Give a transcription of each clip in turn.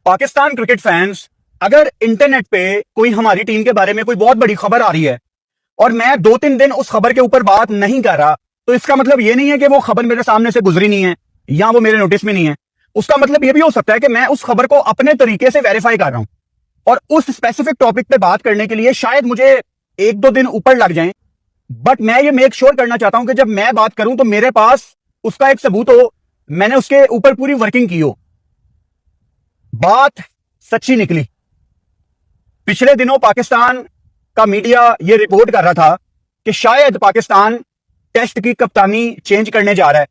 Pakistan cricket fans, अगर internet पे कोई हमारी टीम के बारे में कोई बहुत बड़ी खबर आ रही है और मैं 2-3 दिन उस खबर के ऊपर बात नहीं कर रहा, तो इसका मतलब ये नहीं है कि वो खबर मेरे सामने से गुजरी नहीं है या वो मेरे नोटिस में नहीं है। उसका मतलब ये भी हो सकता है कि मैं उस खबर को अपने तरीके से वेरीफाई कर रहा हूं और उस स्पेसिफिक टॉपिक पे बात करने के लिए शायद मुझे 1-2 दिन ऊपर लग जाएं, बट मैं ये मेक श्योर करना चाहता हूं कि जब मैं बात करूं तो मेरे पास उसका एक सबूत हो, मैंने उसके ऊपर पूरी वर्किंग की हो। बात सच्ची निकली। पिछले दिनों पाकिस्तान का मीडिया यह रिपोर्ट कर रहा था कि शायद पाकिस्तान टेस्ट की कप्तानी चेंज करने जा रहा है,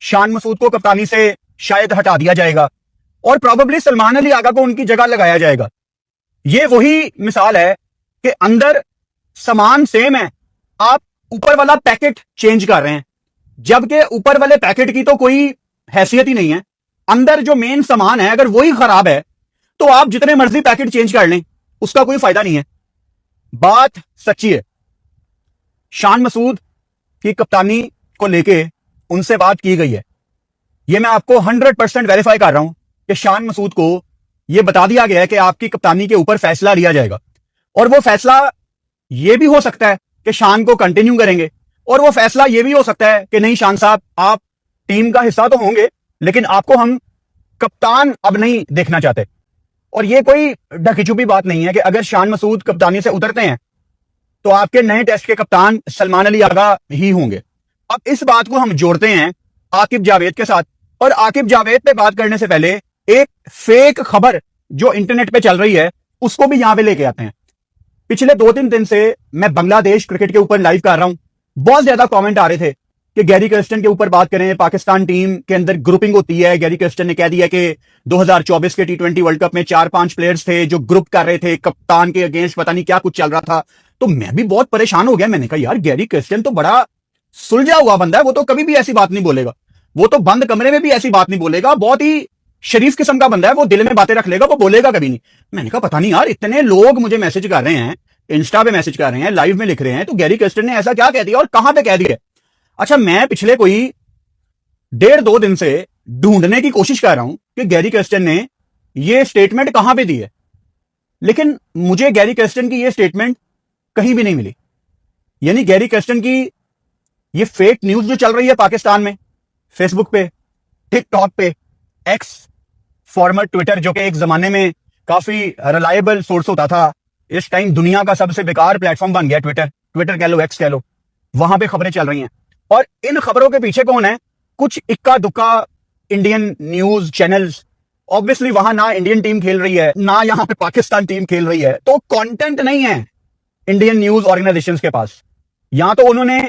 शान मसूद को कप्तानी से शायद हटा दिया जाएगा और प्रोबेबली सलमान अली आगा को उनकी जगह लगाया जाएगा। यह वही मिसाल है कि अंदर सामान सेम है, आप ऊपर वाला पैकेट चेंज कर रहे हैं, जबकि ऊपर वाले पैकेट की तो कोई हैसियत ही नहीं है। अंदर जो मेन सामान है अगर वही खराब है तो आप जितने मर्जी पैकेट चेंज कर लें, उसका कोई फायदा नहीं है। बात सच्ची है। शान मसूद की कप्तानी को लेके उनसे बात की गई है। यह मैं आपको 100% वेरीफाई कर रहा हूं कि शान मसूद को यह बता दिया गया है कि आपकी कप्तानी के ऊपर फैसला लिया जाएगा और वो फैसला यह भी हो सकता है कि शान को कंटिन्यू करेंगे और वो फैसला यह भी हो सकता है कि नहीं शान साहब, आप टीम का हिस्सा तो होंगे लेकिन आपको हम कप्तान अब नहीं देखना चाहते। और यह कोई ढकी बात नहीं है कि अगर शान मसूद कप्तानी से उतरते हैं तो आपके नए टेस्ट के कप्तान सलमान अली आगा ही होंगे। अब इस बात को हम जोड़ते हैं आकिब जावेद के साथ, और आकिब जावेद पे बात करने से पहले एक फेक खबर जो इंटरनेट पे चल रही है उसको भी यहां पे लेके आते हैं। पिछले 2-3 दिन से मैं बांग्लादेश क्रिकेट के ऊपर लाइव कर रहा हूं। बहुत ज्यादा कमेंट आ रहे थे कि गैरी कर्स्टन के ऊपर बात करें, पाकिस्तान टीम के अंदर ग्रुपिंग होती है। गैरी कर्स्टन ने कह दिया कि 2024 के T20 वर्ल्ड कप में 4-5 प्लेयर्स थे जो ग्रुप कर रहे थे, कप्तान के अगेंस्ट पता नहीं क्या कुछ चल रहा था। तो मैं भी बहुत परेशान हो गया। मैंने कहा यार, गैरी कर्स्टन तो बड़ा सुलझा हुआ बंदा है, वो तो कभी भी ऐसी बात नहीं बोलेगा, वो तो बंद कमरे में भी ऐसी बात नहीं बोलेगा, बहुत ही शरीफ किस्म का बंदा है, वो दिल में बातें रख लेगा, वो बोलेगा कभी नहीं। मैंने कहा पता नहीं यार, इतने लोग मुझे मैसेज कर रहे हैं, इंस्टा पे मैसेज कर रहे हैं, लाइव में लिख रहे हैं, तो गैरी कर्स्टन ने ऐसा क्या कह दिया और कहां पे कह दिया? अच्छा, मैं पिछले कोई 1.5-2 दिन से ढूंढने की कोशिश कर रहा हूं कि गैरी कर्स्टन ने यह स्टेटमेंट कहां पे दी है, लेकिन मुझे गैरी कर्स्टन की यह स्टेटमेंट कहीं भी नहीं मिली। यानी गैरी कर्स्टन की यह फेक न्यूज जो चल रही है पाकिस्तान में, फेसबुक पे, टिकटॉक पे, एक्स फॉर्मर ट्विटर, जो कि एक जमाने में काफी रिलायबल सोर्स होता था, इस टाइम दुनिया का सबसे बेकार प्लेटफॉर्म बन गया ट्विटर कह लो, एक्स कह लो, वहां पे खबरें चल रही हैं। और इन खबरों के पीछे कौन है? कुछ इक्का दुक्का इंडियन न्यूज चैनल्स। ऑब्वियसली वहां ना इंडियन टीम खेल रही है, ना यहां पे पाकिस्तान टीम खेल रही है, तो कंटेंट नहीं है इंडियन न्यूज ऑर्गेनाइजेशंस के पास। या तो उन्होंने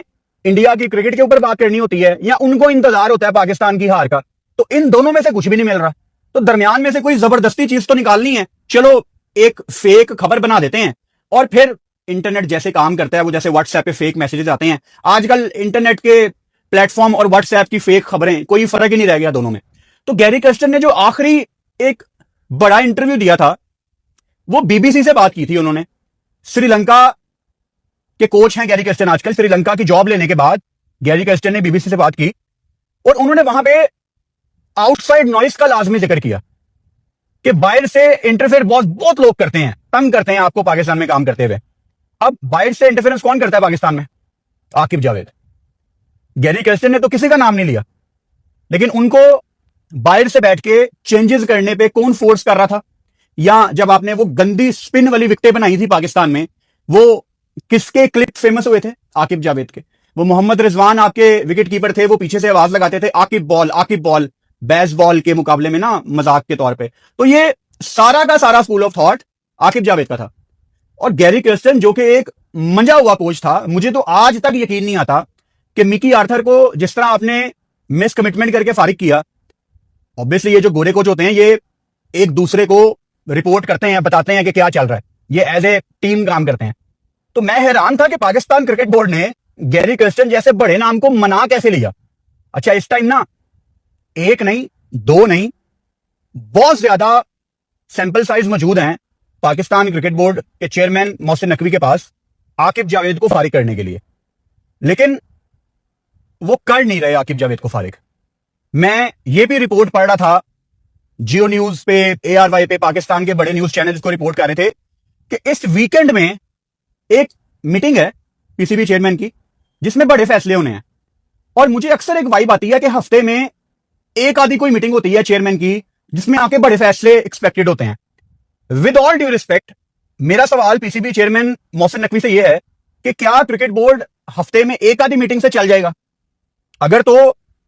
इंडिया की क्रिकेट के ऊपर बात करनी होती है या उनको इंतजार होता है पाकिस्तान की हार का। तो इन दोनों में से कुछ भी नहीं मिल रहा, तो दरमियान में से कोई जबरदस्ती चीज तो निकालनी है। चलो एक फेक खबर बना देते हैं और फिर इंटरनेट जैसे काम करता है, वो जैसे व्हाट्सएप पे फेक मैसेजेस आते हैं आजकल, इंटरनेट के प्लेटफॉर्म और व्हाट्सएप की फेक खबरें, कोई फर्क ही नहीं रह गया दोनों में। तो गैरी कर्स्टन ने जो आखिरी एक बड़ा इंटरव्यू दिया था, वो बीबीसी से बात की थी उन्होंने। श्रीलंका के कोच हैं गैरी कर्स्टन आजकल। श्रीलंका की जॉब लेने के बाद गैरी कर्स्टन ने बीबीसी से बात की और उन्होंने वहां पे आउटसाइड नॉइस का लाजमी जिक्र किया कि बाहर से इंटरफेयर बहुत लोग करते हैं, तंग करते हैं आपको पाकिस्तान में काम करते हुए। अब बाहर से इंटरफेरेंस कौन करता है पाकिस्तान में? आकिब जावेद। गैरी कर्स्टन ने तो किसी का नाम नहीं लिया, लेकिन उनको बाहर से बैठ के चेंजेस करने पे कौन फोर्स कर रहा था? या जब आपने वो गंदी स्पिन वाली विकेटें बनाई थी पाकिस्तान में, वो किसके क्लिप फेमस हुए थे? आकिब जावेद के। वो मोहम्मद रिजवान आपके विकेट कीपर थे, वो पीछे से आवाज लगाते थे आकिब बॉल, बेस बॉल के मुकाबले में ना, मजाक के तौर पे। तो ये सारा का सारा school of thought Aqib Javed का था। और गैरी कर्स्टन जो कि एक मंजा हुआ कोच था, मुझे तो आज तक यकीन नहीं आता कि मिकी आर्थर को जिस तरह आपने मिस कमिटमेंट करके फारिग किया। ऑब्वियसली ये जो गोरे कोच होते हैं, ये एक दूसरे को रिपोर्ट करते हैं, बताते हैं कि क्या चल रहा है, ये एज ए टीम काम करते हैं। तो मैं हैरान था कि पाकिस्तान क्रिकेट बोर्ड ने गैरी कर्स्टन जैसे बड़े नाम को मना कैसे लिया। अच्छा, इस टाइम ना 1 नहीं 2 नहीं, बहुत ज्यादा सैंपल साइज मौजूद हैं पाकिस्तान क्रिकेट बोर्ड के चेयरमैन मोहसिन नकवी के पास आकिब जावेद को फारिग करने के लिए, लेकिन वो कर नहीं रहे आकिब जावेद को फारिग। मैं ये भी रिपोर्ट पढ़ रहा था जियो न्यूज पे, ARY पे, पाकिस्तान के बड़े न्यूज चैनल को रिपोर्ट कर रहे थे कि इस वीकेंड में एक मीटिंग है पीसीबी चेयरमैन की जिसमें बड़े फैसले होने हैं। और मुझे अक्सर एक वाइब आती है कि हफ्ते में एक आधी कोई मीटिंग होती है चेयरमैन की जिसमें आके बड़े फैसले एक्सपेक्टेड होते हैं। विद ऑल ड्यू रिस्पेक्ट, मेरा सवाल पीसीबी चेयरमैन मोहसिन नकवी से यह है कि क्या क्रिकेट बोर्ड हफ्ते में एक आधी मीटिंग से चल जाएगा? अगर तो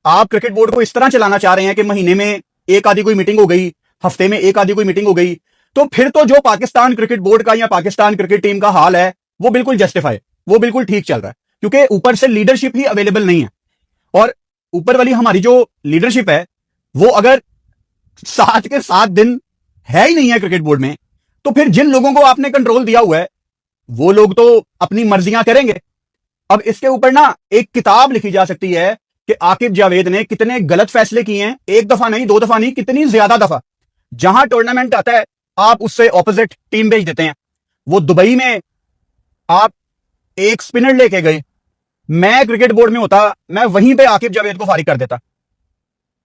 आप क्रिकेट बोर्ड को इस तरह चलाना चाह रहे हैं कि महीने में एक आधी कोई मीटिंग हो गई, हफ्ते में एक आधी कोई मीटिंग हो गई, तो फिर तो जो पाकिस्तान क्रिकेट बोर्ड का या पाकिस्तान क्रिकेट टीम का हाल है वो बिल्कुल जस्टिफाई, वो बिल्कुल ठीक चल रहा है, क्योंकि ऊपर से लीडरशिप ही अवेलेबल नहीं है। और ऊपर वाली हमारी जो लीडरशिप है वो अगर 7 के 7 दिन है ही नहीं है क्रिकेट बोर्ड में, तो फिर जिन लोगों को आपने कंट्रोल दिया हुआ है वो लोग तो अपनी मर्जियां करेंगे। अब इसके ऊपर ना एक किताब लिखी जा सकती है कि आकिब जावेद ने कितने गलत फैसले किए हैं, एक दफा नहीं, 2 दफा नहीं, कितनी ज्यादा दफा। जहां टूर्नामेंट आता है आप उससे ऑपोजिट टीम भेज देते हैं। वो दुबई में आप एक स्पिनर लेके गए, मैं क्रिकेट बोर्ड में होता, मैं वहीं पे आकिब जावेद को फारिग कर देता।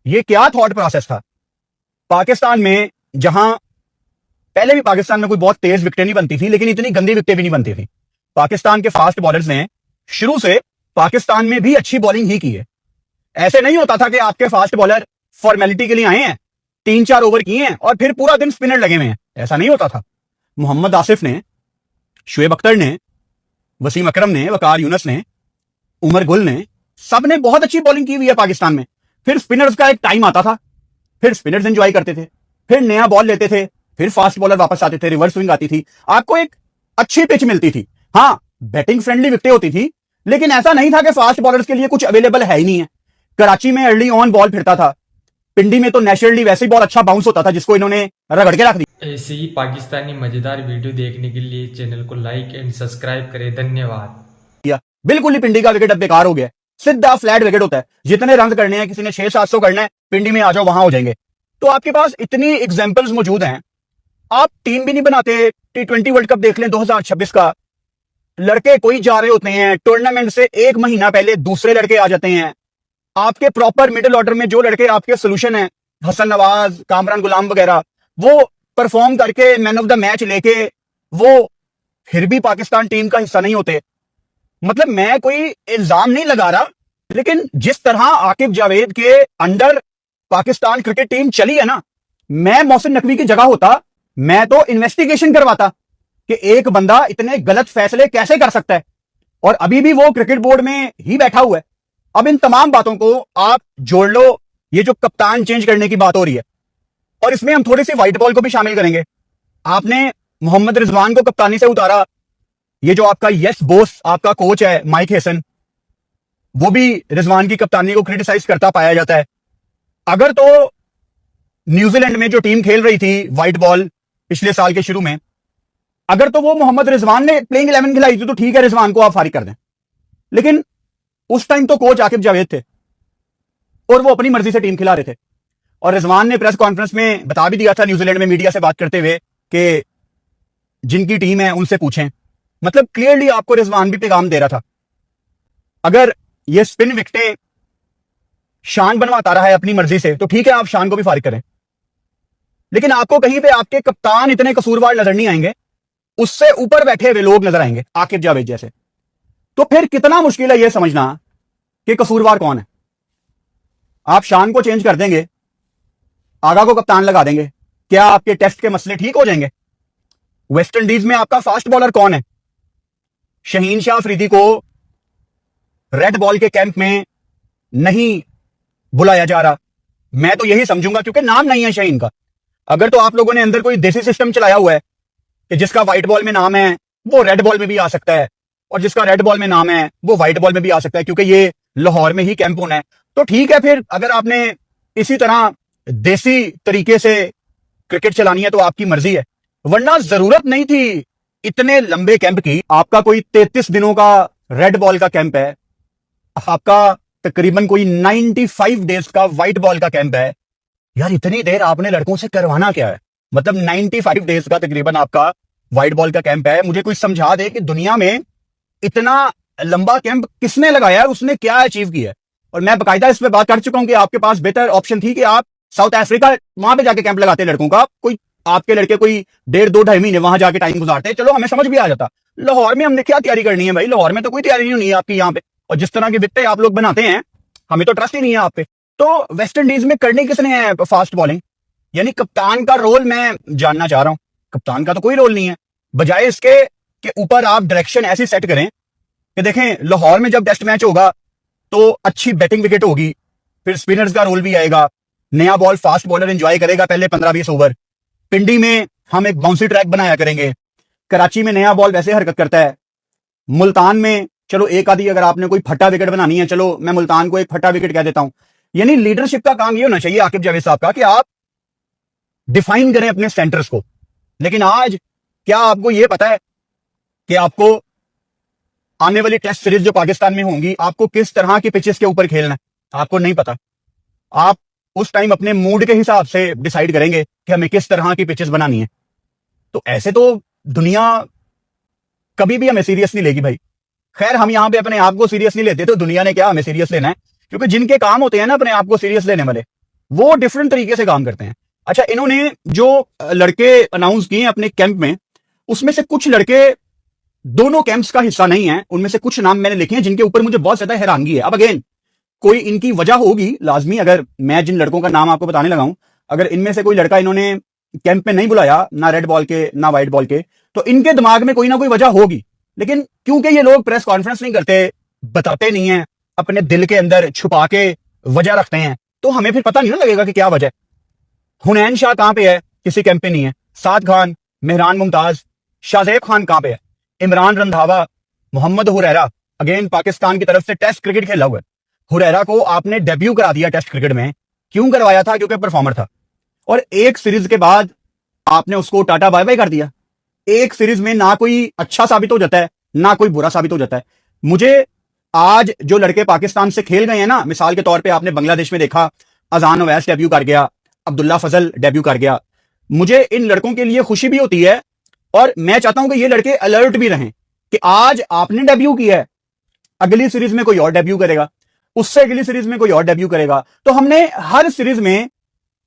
ये क्या थॉट प्रोसेस था? पाकिस्तान में जहां पहले भी पाकिस्तान में कोई बहुत तेज विकेटें नहीं बनती थी, लेकिन इतनी गंदी विकेटें भी नहीं बनती थी। पाकिस्तान के फास्ट बॉलर्स ने शुरू से पाकिस्तान में भी अच्छी बॉलिंग ही की है। ऐसे नहीं होता था कि आपके फास्ट बॉलर फॉर्मेलिटी के लिए आए हैं, 3-4 ओवर किए हैं और फिर पूरा दिन स्पिनर लगे हुए हैं, ऐसा नहीं होता था। मोहम्मद आसिफ ने, शुएब अख्तर ने, वसीम अकरम ने, वकार यूनस ने, उमर गुल ने, सब ने बहुत अच्छी बॉलिंग की हुई है पाकिस्तान में। फिर स्पिनर्स का एक टाइम आता था, फिर स्पिनर्स एंजॉय करते थे, फिर नया बॉल लेते थे, फिर फास्ट बॉलर वापस आते थे, रिवर्स स्विंग आती थी, आपको एक अच्छी पिच मिलती थी। हाँ, बैटिंग फ्रेंडली विकेटें होती थी, लेकिन ऐसा नहीं था कि फास्ट बॉलर्स के लिए कुछ अवेलेबल है ही नहीं है। कराची में अर्ली ऑन बॉल फिरता था, पिंडी में तो नेचुरली वैसे ही बहुत अच्छा बाउंस होता था जिसको इन्होंने रगड़ के रख दिया। ऐसे ही पाकिस्तानी मजेदार वीडियो देखने के लिए चैनल को लाइक एंड सब्सक्राइब करें। धन्यवाद। बिल्कुल ही पिंडी का विकेट अब बेकार हो गया, सीधा फ्लैट विकेट होता है, जितने रन करने हैं, किसी ने 600-700 करना है, पिंडी में आ जाओ, वहां हो जाएंगे। तो आपके पास इतनी एग्जांपल्स मौजूद हैं, आप टीम भी नहीं बनाते। T20 वर्ल्ड कप देख लें 2026 का, लड़के कोई जा रहे होते हैं, टूर्नामेंट से एक महीना पहले दूसरे लड़के आ जाते हैं। आपके प्रॉपर मिडिल ऑर्डर में जो लड़के आपके सोल्यूशन है, हसन नवाज, कामरान गुलाम वगैरह, वो परफॉर्म करके मैन ऑफ द मैच लेके वो फिर भी पाकिस्तान टीम का हिस्सा नहीं होते। मतलब मैं कोई इल्जाम नहीं लगा रहा, लेकिन जिस तरह आकिब जावेद के अंडर पाकिस्तान क्रिकेट टीम चली है ना, मैं मोहसिन नकवी की जगह होता, मैं तो इन्वेस्टिगेशन करवाता कि एक बंदा इतने गलत फैसले कैसे कर सकता है, और अभी भी वो क्रिकेट बोर्ड में ही बैठा हुआ है। अब इन तमाम बातों को आप जोड़ लो, ये जो कप्तान चेंज करने की बात हो रही है, और इसमें हम थोड़ी सी व्हाइट बॉल को भी शामिल करेंगे। आपने मोहम्मद रिजवान को कप्तानी से उतारा, ये जो आपका यस बॉस आपका कोच है माइक हेसन, वो भी रिजवान की कप्तानी को क्रिटिसाइज करता पाया जाता है। अगर तो न्यूजीलैंड में जो टीम खेल रही थी व्हाइट बॉल पिछले साल के शुरू में, अगर तो वो मोहम्मद रिजवान ने प्लेइंग 11 खिलाई थी तो ठीक है, रिजवान को आप फारिग कर दें, लेकिन उस टाइम तो कोच आकिब जावेद थे और वो अपनी मर्जी से टीम खिला रहे थे। और रिजवान ने प्रेस कॉन्फ्रेंस में बता भी दिया था न्यूजीलैंड में मीडिया से बात करते हुए कि जिनकी टीम है उनसे पूछें। मतलब क्लियरली आपको रिजवान भी पैगाम दे रहा था, अगर ये स्पिन विकेटें शान बनवाता रहा है अपनी मर्जी से तो ठीक है, आप शान को भी फारिग करें, लेकिन आपको कहीं पे आपके कप्तान इतने कसूरवार नजर नहीं आएंगे, उससे ऊपर बैठे हुए लोग नजर आएंगे आकिब जावेद जैसे। तो फिर कितना मुश्किल है यह समझना कि कसूरवार कौन है। आप शान को चेंज कर देंगे, आगा को कप्तान लगा देंगे, क्या आपके टेस्ट के मसले ठीक हो जाएंगे? वेस्ट इंडीज में आपका फास्ट बॉलर कौन है? शहीन शाह अफरीदी को रेड बॉल के कैंप में नहीं बुलाया जा रहा, मैं तो यही समझूंगा क्योंकि नाम नहीं है शहीन का। अगर तो आप लोगों ने अंदर कोई देसी सिस्टम चलाया हुआ है कि जिसका व्हाइट बॉल में नाम है वो रेड बॉल में भी आ सकता है, और जिसका रेड बॉल में नाम है वो व्हाइट बॉल में भी आ सकता है, क्योंकि ये लाहौर में ही कैंप होना है, तो ठीक है। फिर अगर आपने इसी तरह देसी तरीके से क्रिकेट चलानी है तो आपकी मर्जी है, वरना जरूरत नहीं थी इतने लंबे कैंप की। आपका कोई 33 दिनों का रेड बॉल का कैंप है, आपका तकरीबन कोई 95 डेज का व्हाइट बॉल का कैंप है। यार इतनी देर आपने लड़कों से करवाना क्या है? मतलब 95 डेज का तकरीबन आपका व्हाइट बॉल का कैंप है। मुझे कोई समझा दे कि दुनिया में इतना लंबा कैंप किसने लगाया है, उसने क्या अचीव किया है। और मैं बकायदा इस पे बात कर चुका हूं कि आपके पास बेहतर ऑप्शन थी कि आप साउथ अफ्रीका वहां पे जाके कैंप लगाते लड़कों का, कोई आपके लड़के कोई 1.5-2.5 महीने वहां जाके टाइम गुजारते, चलो हमें समझ भी आ जाता। लाहौर में हमने क्या तैयारी करनी है भाई, लाहौर में तो कोई तैयारी नहीं है आपकी यहाँ पे, और जिस तरह के विकेट आप लोग बनाते हैं हमें तो ट्रस्ट ही नहीं है आप पे। तो वेस्ट इंडीज में करनी किसने है फास्ट बॉलिंग, यानी कप्तान का रोल मैं जानना चाह रहा हूं। कप्तान का तो कोई रोल नहीं है, बजाय इसके कि ऊपर आप डायरेक्शन ऐसी सेट करें कि देखें लाहौर में जब टेस्ट मैच होगा तो अच्छी बैटिंग विकेट होगी, फिर स्पिनर्स का रोल भी आएगा, नया बॉल फास्ट बॉलर एंजॉय करेगा पहले 15-20 ओवर। पिंडी में हम एक बाउंसी ट्रैक बनाया करेंगे, कराची में नया बॉल वैसे हरकत करता है, मुल्तान में चलो एक आधी अगर आपने कोई फटा विकेट बनानी है, चलो मैं मुल्तान को एक फटा विकेट कह देता हूं। यानी लीडरशिप का काम ये होना चाहिए आकिब जावेद साहब का कि आप डिफाइन करें अपने सेंटर्स को। लेकिन आज क्या आपको यह पता है कि आपको आने वाली टेस्ट सीरीज जो पाकिस्तान में होंगी आपको किस तरह की पिचेस के ऊपर खेलना है? आपको नहीं पता। आप उस टाइम अपने मूड के हिसाब से डिसाइड करेंगे कि हमें किस तरह की पिचेस बनानी है। तो ऐसे तो दुनिया कभी भी हमें सीरियस नहीं लेगी भाई। खैर हम यहां पे अपने आप को सीरियस नहीं लेते तो दुनिया ने क्या हमें सीरियस लेना है, क्योंकि जिनके काम होते हैं ना अपने आप को सीरियस लेने वाले, वो डिफरेंट तरीके से काम करते हैं। अच्छा, इन्होंने जो लड़के अनाउंस किए अपने कैंप में, उसमें से कुछ लड़के दोनों कैंप्स का हिस्सा नहीं है। उनमें से कुछ नाम मैंने लिखे हैं जिनके ऊपर मुझे बहुत ज्यादा हैरानगी है। अब अगेन कोई इनकी वजह होगी लाजमी, अगर मैं जिन लड़कों का नाम आपको बताने लगा हूं, अगर इनमें से कोई लड़का इन्होंने कैंप में नहीं बुलाया, ना रेड बॉल के ना व्हाइट बॉल के, तो इनके दिमाग में कोई ना कोई वजह होगी। लेकिन क्योंकि ये लोग प्रेस कॉन्फ्रेंस नहीं करते, बताते नहीं है, अपने दिल के अंदर छुपा के वजह रखते हैं, तो हमें फिर पता नहीं ना लगेगा कि क्या वजह। हुनैन शाह कहां पे है? किसी कैंप पे नहीं है। साद खान, मेहरान मुमताज, शाहजेब खान कहां पे है? इमरान रंधावा, मोहम्मद हुरैरा, अगेन पाकिस्तान की तरफ से टेस्ट क्रिकेट खेला हुआ है। हुरैरा को आपने डेब्यू करा दिया टेस्ट क्रिकेट में, क्यों करवाया था? क्योंकि परफॉर्मर था, और एक सीरीज के बाद आपने उसको टाटा बाय बाय कर दिया। एक सीरीज में ना कोई अच्छा साबित हो जाता है ना कोई बुरा साबित हो जाता है। मुझे आज जो लड़के पाकिस्तान से खेल गए हैं ना, मिसाल के तौर पे आपने बांग्लादेश में देखा अजान अवैस डेब्यू कर गया, अब्दुल्ला फजल डेब्यू कर गया, मुझे इन लड़कों के लिए खुशी भी होती है और मैं चाहता हूं कि ये लड़के अलर्ट भी रहें कि आज आपने डेब्यू किया है, अगली सीरीज में कोई और डेब्यू करेगा, उससे अगली सीरीज में कोई और डेब्यू करेगा। तो हमने हर सीरीज में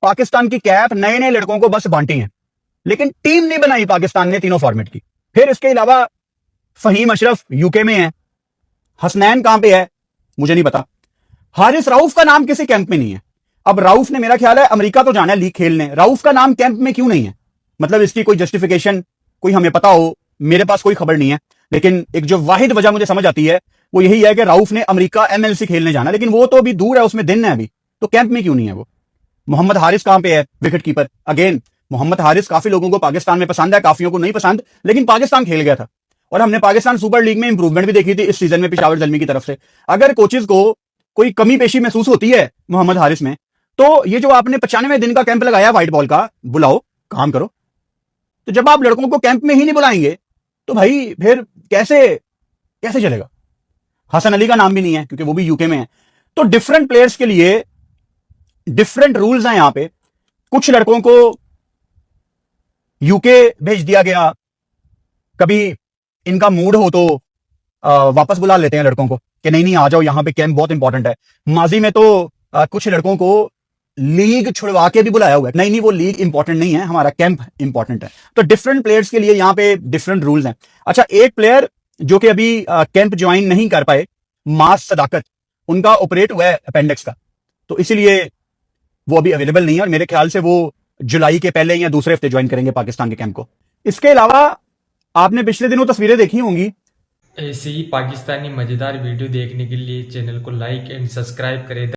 पाकिस्तान की कैप नए नए लड़कों को बस बांटी है, लेकिन टीम नहीं बनाई पाकिस्तान ने तीनों फॉर्मेट की। फिर इसके अलावा फहीम अशरफ यूके में है, हसनैन कहां पे है मुझे नहीं पता, हारिस राउफ का नाम किसी कैंप में नहीं है। अब राउफ ने मेरा ख्याल है अमेरिका तो जाना है लीग खेलने, राउफ का नाम कैंप में क्यों नहीं है? मतलब इसकी कोई जस्टिफिकेशन कोई हमें पता हो, मेरे पास कोई खबर नहीं है। लेकिन एक जो वाहिद वजह मुझे समझ आती है वो यही है कि राउफ ने अमेरिका एमएलसी खेलने जाना, लेकिन वो तो अभी दूर है, उसमें दिन है अभी, तो कैंप में क्यों नहीं है वो? मोहम्मद हारिस कहां पे है? Wicket keeper. Again Mohammad Haris काफी लोगों को पाकिस्तान में पसंद है, काफियों को नहीं पसंद, लेकिन पाकिस्तान खेल गया था और हमने पाकिस्तान सुपर लीग में इंप्रूवमेंट भी देखी थी इस सीजन में पेशावर जलमी की तरफ से। अगर कोचेज को कोई कमी पेशी महसूस होती है मोहम्मद हारिस में, तो ये जो आपने 95 दिन का कैंप लगाया व्हाइट बॉल का, बुलाओ काम करो। तो जब आप लड़कों को कैंप में ही नहीं बुलाएंगे तो भाई फिर कैसे कैसे चलेगा? हसन अली का नाम भी नहीं है क्योंकि वो भी यूके में है। तो डिफरेंट प्लेयर्स के लिए डिफरेंट रूल्स हैं यहां पे। कुछ लड़कों को यूके भेज दिया गया, कभी इनका मूड हो तो वापस बुला लेते हैं लड़कों को कि नहीं नहीं आ जाओ, यहां पे कैंप बहुत इंपॉर्टेंट है। माजी में तो कुछ लड़कों को लीग छुड़वा के भी बुलाया हुआ है, नहीं नहीं वो लीग इंपॉर्टेंट नहीं है, हमारा कैंप इंपॉर्टेंट है। तो डिफरेंट प्लेयर्स के लिए यहां पे डिफरेंट रूल्स हैं। अच्छा, एक प्लेयर जो कि अभी कैंप ज्वाइन नहीं कर पाए, मास सदाकत, उनका ऑपरेट हुआ है अपेंडिक्स का, तो इसीलिए वो अभी अवेलेबल नहीं है और मेरे ख्याल से वो जुलाई के पहले या दूसरे हफ्ते ज्वाइन करेंगे पाकिस्तान के कैंप को। इसके अलावा आपने पिछले दिनों तस्वीरें देखी होंगी, ऐसे ही पाकिस्तानी मजेदार वीडियो देखने के लिए चैनल को लाइक एंड सब्सक्राइब करें।